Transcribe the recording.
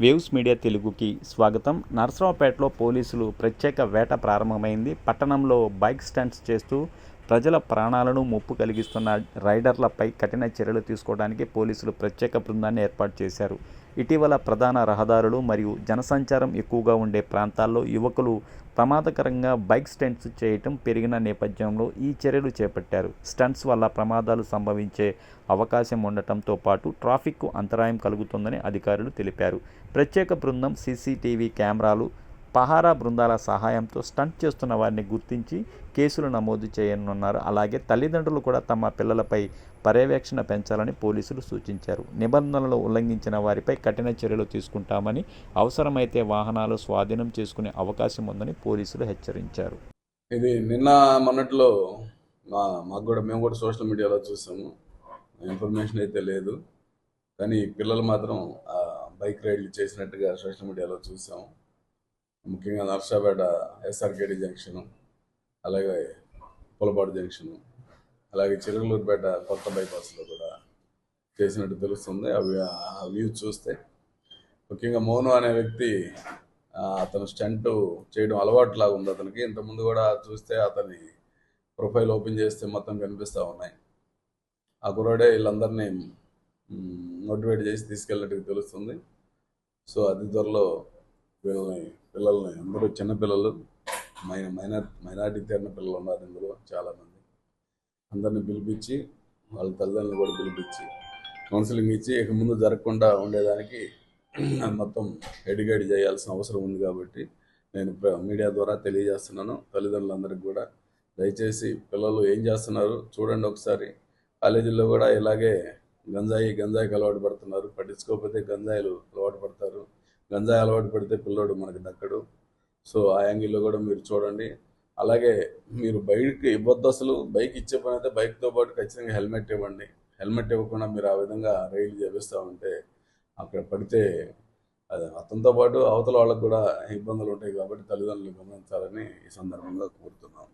Waves media తెలుగుకి స్వాగతం. నర్సరావుపేటలో పోలీసులు ప్రత్యేక వేట ప్రారంభమైంది. పట్టణంలో బైక్ స్టంట్స్ చేస్తూ ప్రజల ప్రాణాలను ముప్పు కలిగిస్తున్న రైడర్లపై కఠిన చర్యలు తీసుకోవడానికి పోలీసులు ప్రత్యేక బృందాన్ని ఏర్పాటు చేశారు. ఇటీవల ప్రధాన రహదారులు మరియు జనసంచారం ఎక్కువగా ఉండే ప్రాంతాల్లో యువకులు ప్రమాదకరంగా బైక్ స్టంట్స్ చేయటం పెరిగిన నేపథ్యంలో ఈ చర్యలు చేపట్టారు. స్టంట్స్ వల్ల ప్రమాదాలు సంభవించే అవకాశం ఉండటంతో పాటు ట్రాఫిక్కు అంతరాయం కలుగుతుందని అధికారులు తెలిపారు. ప్రత్యేక బృందం సీసీటీవీ కెమెరాలు, పహారా బృందాల సహాయంతో స్టంట్ చేస్తున్న వారిని గుర్తించి కేసులు నమోదు చేయనున్నారు. అలాగే తల్లిదండ్రులు కూడా తమ పిల్లలపై పర్యవేక్షణ పెంచాలని పోలీసులు సూచించారు. నిబంధనలు ఉల్లంఘించిన వారిపై కఠిన చర్యలు తీసుకుంటామని, అవసరమైతే వాహనాలు స్వాధీనం చేసుకునే అవకాశం ఉందని పోలీసులు హెచ్చరించారు. ఇది నిన్న మొన్నట్లో మేము కూడా సోషల్ మీడియాలో చూసాము. ఇన్ఫర్మేషన్ అయితే లేదు, కానీ పిల్లలు మాత్రం బైక్ రైడ్లు చేసినట్టుగా సోషల్ మీడియాలో చూసాము. ముఖ్యంగా నర్సాపేట ఎస్ఆర్కేడి జంక్షను, అలాగే పులపాడు జంక్షను, అలాగే చిరుగలూరుపేట కొత్త బైపాస్లో కూడా చేసినట్టు తెలుస్తుంది. ఆ వ్యూ చూస్తే ముఖ్యంగా మోను అనే వ్యక్తి అతను స్టంట్ చేయడం అలవాటులాగా ఉంది అతనికి. ఇంతకుముందు కూడా చూస్తే అతని ప్రొఫైల్ ఓపెన్ చేస్తే మొత్తం కనిపిస్తూ ఉన్నాయి. ఆ కుర్రాడే వీళ్ళందరినీ మోటివేట్ చేసి తీసుకెళ్ళినట్టుగా తెలుస్తుంది. సో అతి త్వరలో పిల్లల్ని అందరూ చిన్నపిల్లలు, మైనార్టీ తీరిన పిల్లలు ఉన్నారు ఇందులో చాలామంది, అందరిని పిలిపించి వాళ్ళ తల్లిదండ్రులు కూడా పిలిపించి కౌన్సిలింగ్ ఇచ్చి ఇక ముందు జరగకుండా ఉండేదానికి మొత్తం ఎడ్యుకేట్ చేయాల్సిన అవసరం ఉంది. కాబట్టి నేను మీడియా ద్వారా తెలియజేస్తున్నాను తల్లిదండ్రులందరికీ కూడా, దయచేసి పిల్లలు ఏం చేస్తున్నారు చూడండి ఒకసారి. కాలేజీల్లో కూడా ఇలాగే గంజాయికి అలవాటు పడుతున్నారు. పట్టించుకోకపోతే గంజాయిలు అలవాటు పడతారు. గంజాయి అలవాటు పడితే పిల్లోడు మనకు దక్కడు. సో ఆ యాంగిల్లో కూడా మీరు చూడండి. అలాగే మీరు బైక్ ఇవ్వద్దు, అసలు బైక్ ఇచ్చే పని అయితే బైక్తో పాటు ఖచ్చితంగా హెల్మెట్ ఇవ్వండి. హెల్మెట్ ఇవ్వకుండా మీరు ఆ విధంగా రైలు చేపిస్తూ ఉంటే అక్కడ పడితే అతనితో పాటు అవతల వాళ్ళకు కూడా ఇబ్బందులు ఉంటాయి. కాబట్టి తల్లిదండ్రులు గమనించాలని ఈ సందర్భంగా కోరుతున్నాం.